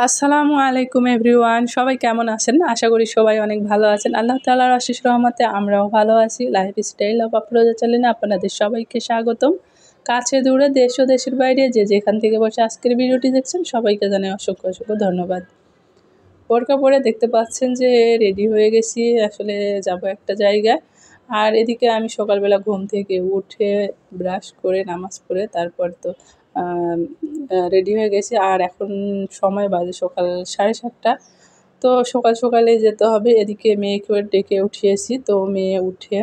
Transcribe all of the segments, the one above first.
আসসালামু আলাইকুম এভরিওয়ান, সবাই কেমন আছেন? আশা করি সবাই অনেক ভালো আছেন। আল্লাহ তাআলার অশেষ রহমতে আমরাও ভালো আছি। লাইফস্টাইল অফ আফরোজা চ্যানেলে আপনাদের সবাইকে স্বাগতম। কাছে দূরে দেশ ও দেশের বাইরে যে যেখান থেকে বসে আজকের ভিডিওটি দেখছেন সবাইকে জানাই অসংখ্য অসংখ্য ধন্যবাদ। বোরকা পরে দেখতে পাচ্ছেন যে রেডি হয়ে গেছি, আসলে যাব একটা জায়গায়। আর এদিকে আমি সকালবেলা ঘুম থেকে উঠে ব্রাশ করে নামাজ পড়ে তারপর তো রেডি হয়ে গেছি। আর এখন সময় বাজে সকাল 7:30। তো সকাল সকালে যেতে হবে। এদিকে মেয়েকেও ডেকে উঠিয়েছি, তো মেয়ে উঠে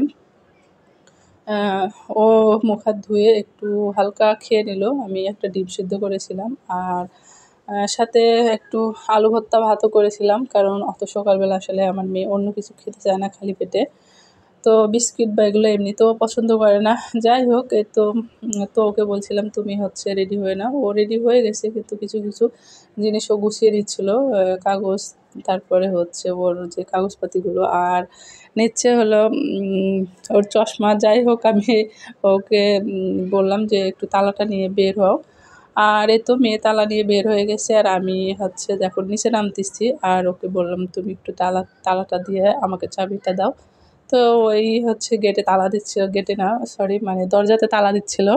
ও মুখ হাত ধুয়ে একটু হালকা খেয়ে নিল। আমি একটা ডিম সিদ্ধ করেছিলাম আর সাথে একটু আলু ভর্তা ভাতও করেছিলাম, কারণ অত সকালবেলা আসলে আমার মেয়ে অন্য কিছু খেতে চায় না খালি পেটে। তো বিস্কিট বা এগুলো এমনিতেও পছন্দ করে না। যাই হোক, এই তো তো ওকে বলছিলাম তুমি হচ্ছে রেডি হয়ে নাও। ও রেডি হয়ে গেছে, কিন্তু কিছু কিছু জিনিস ও গুছিয়ে দিচ্ছিলো, কাগজ, তারপরে হচ্ছে ওর যে কাগজপাতিগুলো, আর নিচ্ছে হলো ওর চশমা। যাই হোক, আমি ওকে বললাম যে একটু তালাটা নিয়ে বের হও। আর এই তো মেয়ে তালা নিয়ে বের হয়ে গেছে, আর আমি হচ্ছে দেখো নিচে নামতেছি। আর ওকে বললাম তুমি একটু তালাটা দিয়ে আমাকে চাবিটা দাও। তো ওই হচ্ছে গেটে তালা দিচ্ছিল, গেটে না সরি মানে দরজাতে তালা দিচ্ছিল।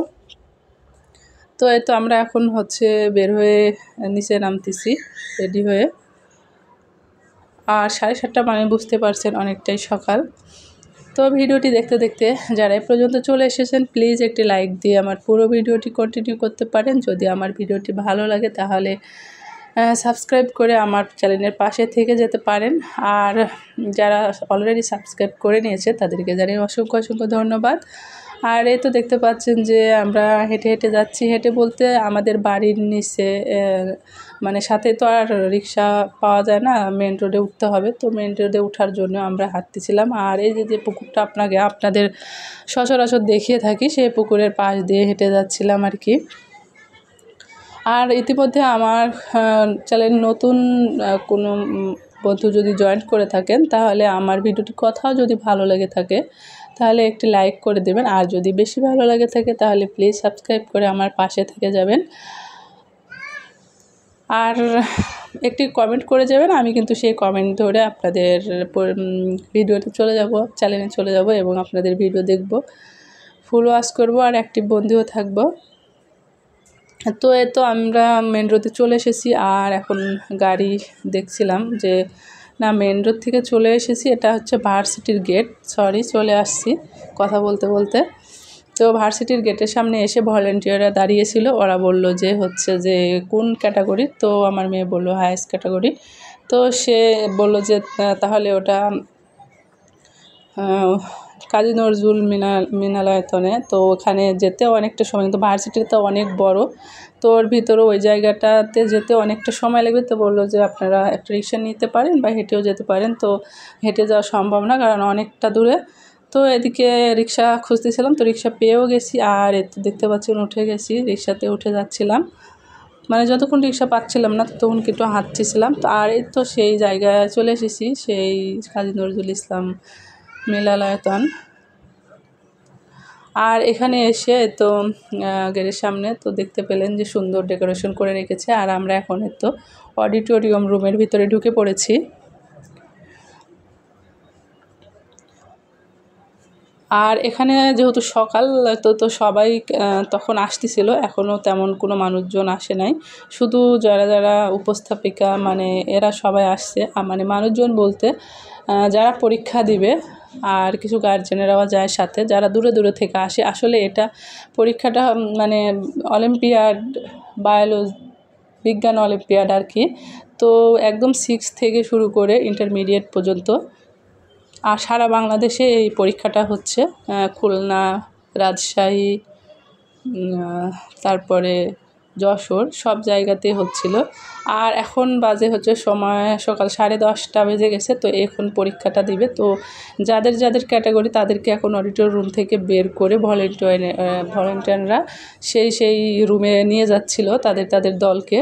তো এই তো আমরা এখন হচ্ছে বের হয়ে নিচে নামতেছি রেডি হয়ে। আর 7:30 মানে বুঝতে পারছেন অনেকটাই সকাল। তো ভিডিওটি দেখতে দেখতে যারা এ পর্যন্ত চলে এসেছেন প্লিজ একটি লাইক দিয়ে আমার পুরো ভিডিওটি কন্টিনিউ করতে পারেন। যদি আমার ভিডিওটি ভালো লাগে তাহলে সাবস্ক্রাইব করে আমার চ্যানেলের পাশে থেকে যেতে পারেন। আর যারা অলরেডি সাবস্ক্রাইব করে নিয়েছে তাদেরকে জানিয়ে অসংখ্য অসংখ্য ধন্যবাদ। আর এই তো দেখতে পাচ্ছেন যে আমরা হেঁটে হেঁটে যাচ্ছি। হেঁটে বলতে আমাদের বাড়ির নিচে মানে সাথে তো আর রিক্সা পাওয়া যায় না, মেন রোডে উঠতে হবে। তো মেন রোডে ওঠার জন্য আমরা হাঁটতেছিলাম। আর এই যে পুকুরটা আপনাদের সচরাচর দেখিয়ে থাকি, সেই পুকুরের পাশ দিয়ে হেঁটে যাচ্ছিলাম আর কি। আর ইতিমধ্যে আমার চ্যানেল নতুন কোনো বন্ধু যদি জয়েন করে থাকেন তাহলে আমার ভিডিওটি কথাও যদি ভালো লেগে থাকে তাহলে একটি লাইক করে দেবেন। আর যদি বেশি ভালো লাগে থাকে তাহলে প্লিজ সাবস্ক্রাইব করে আমার পাশে থেকে যাবেন। আর একটি কমেন্ট করে যাবেন, আমি কিন্তু সেই কমেন্ট ধরে আপনাদের ভিডিওতে চলে যাব, চ্যানেলে চলে যাব এবং আপনাদের ভিডিও দেখব, ফুল ওয়াচ করব আর অ্যাক্টিভ বন্ধুও থাকবো। তো এই তো আমরা মেন রোডে চলে এসেছি। আর এখন গাড়ি দেখছিলাম যে না, মেন রোড থেকে চলে এসেছি, এটা হচ্ছে ভার্সিটির গেট। সরি, চলে আসছি কথা বলতে বলতে। তো ভার্সিটির গেটের সামনে এসে ভলেন্টিয়াররা দাঁড়িয়েছিল। ওরা বলল যে হচ্ছে যে কোন ক্যাটাগরি। তো আমার মেয়ে বলল হায়েস্ট ক্যাটাগরি। তো সে বলল যে তাহলে ওটা কাজী নজরুল মিলনায়তনে। তো ওখানে যেতে অনেকটা সময়, কিন্তু ভার্সিটিটা অনেক বড়, তো ওর ভিতরে ওই জায়গাটাতে যেতে অনেকটা সময় লাগবে। তো বললো যে আপনারা একটা রিক্সা নিতে পারেন বা হেঁটেও যেতে পারেন। তো হেঁটে যাওয়া সম্ভব না, কারণ অনেকটা দূরে। তো এদিকে রিক্সা খুঁজতেছিলাম, তো রিক্সা পেয়েও গেছি। আর এতে দেখতে পাচ্ছেন উঠে গেছি, রিক্সাতে উঠে যাচ্ছিলাম। মানে যতক্ষণ রিক্সা পাচ্ছিলাম না ততক্ষণ একটু হাঁটছিলাম। তো আর এই তো সেই জায়গায় চলে এসেছি, সেই কাজী নজরুল ইসলাম মিলনায়তন। আর এখানে এসে তো গেটের সামনে তো দেখতে পেলেন যে সুন্দর ডেকোরেশন করে রেখেছে। আর আমরা এখন তো অডিটোরিয়াম রুমের ভিতরে ঢুকে পড়েছি। আর এখানে যেহেতু সকাল, তো সবাই তখন আসতেছিল, এখনও তেমন কোনো মানুষজন আসে নাই। শুধু যারা যারা উপস্থাপিকা মানে এরা সবাই আসছে। মানে মানুষজন বলতে যারা পরীক্ষা দিবে আর কিছু গার্জেনেরাও যায় সাথে, যারা দূরে দূরে থেকে আসে। আসলে এটা পরীক্ষাটা মানে অলিম্পিয়াড, বায়োলজি, বিজ্ঞান অলিম্পিয়াড আর কি। তো একদম 6 থেকে শুরু করে ইন্টারমিডিয়েট পর্যন্ত। আর সারা বাংলাদেশে এই পরীক্ষাটা হচ্ছে। খুলনা, রাজশাহী, তারপরে যশোর, সব জায়গাতে হচ্ছিল। আর এখন বাজে হচ্ছে সময় সকাল 10:30 বেজে গেছে। তো এখন পরীক্ষাটা দিবে। তো যাদের যাদের ক্যাটাগরি তাদেরকে এখন অডিটোরিয়াম রুম থেকে বের করে ভলেন্টিয়াররা সেই রুমে নিয়ে যাচ্ছিল তাদের দলকে।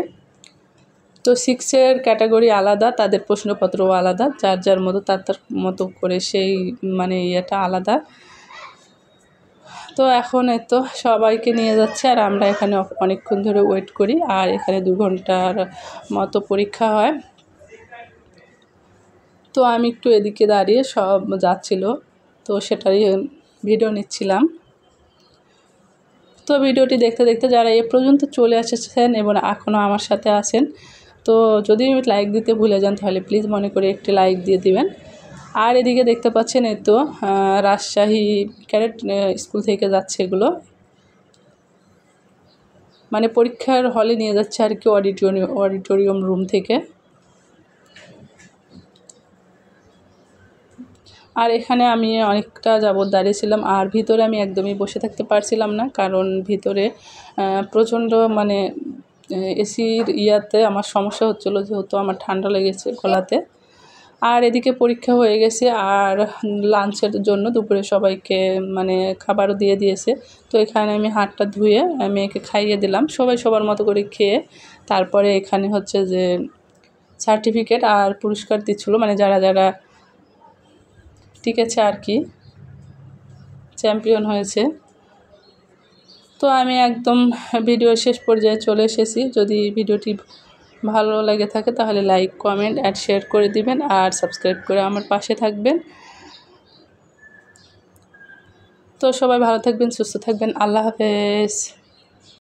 তো 6-এর ক্যাটাগরি আলাদা, তাদের প্রশ্নপত্রও আলাদা, যার যার মতো তার মতো করে সেই মানে ইয়েটা আলাদা। তো এখন এই তো সবাইকে নিয়ে যাচ্ছে আর আমরা এখানে অনেকক্ষণ ধরে ওয়েট করি। আর এখানে 2 ঘন্টার মতো পরীক্ষা হয়। তো আমি একটু এদিকে দাঁড়িয়ে সব যাচ্ছিল, তো সেটাই ভিডিও নিচ্ছিলাম। তো ভিডিওটি দেখতে দেখতে যারা এ পর্যন্ত চলে এসেছেন এবং এখনও আমার সাথে আছেন, তো যদি লাইক দিতে ভুলে যান তাহলে প্লিজ মনে করে একটি লাইক দিয়ে দিবেন। আর এদিকে দেখতে পাচ্ছেন এই তো রাজশাহী ক্যাডেট স্কুল থেকে যাচ্ছে এগুলো, মানে পরীক্ষার হলে নিয়ে যাচ্ছে আর কি, অডিটোরিয়াম রুম থেকে। আর এখানে আমি অনেকটা যাবত দাঁড়িয়েছিলাম আর ভিতরে আমি একদমই বসে থাকতে পারছিলাম না, কারণ ভিতরে প্রচণ্ড মানে এসির ইয়াতে আমার সমস্যা হচ্ছিলো, যেহেতু আমার ঠান্ডা লেগেছে গলাতে। আর এদিকে পরীক্ষা হয়ে গেছে আর লাঞ্চের জন্য দুপুরে সবাইকে মানে খাবারও দিয়ে দিয়েছে। তো এখানে আমি হাতটা ধুয়ে মেয়েকে খাইয়ে দিলাম, সবাই সবার মতো করে খেয়ে তারপরে এখানে হচ্ছে যে সার্টিফিকেট আর পুরস্কার দিচ্ছিলো, মানে যারা যারা টিকেছে আর কি, চ্যাম্পিয়ন হয়েছে। তো আমি একদম ভিডিও শেষ পর্যায়ে চলে এসেছি। যদি ভিডিওটি ভালো লেগে থাকে তাহলে লাইক, কমেন্ট অ্যান্ড শেয়ার করে দিবেন আর সাবস্ক্রাইব করে আমার পাশে থাকবেন। তো সবাই ভালো থাকবেন, সুস্থ থাকবেন। আল্লাহ হাফেজ।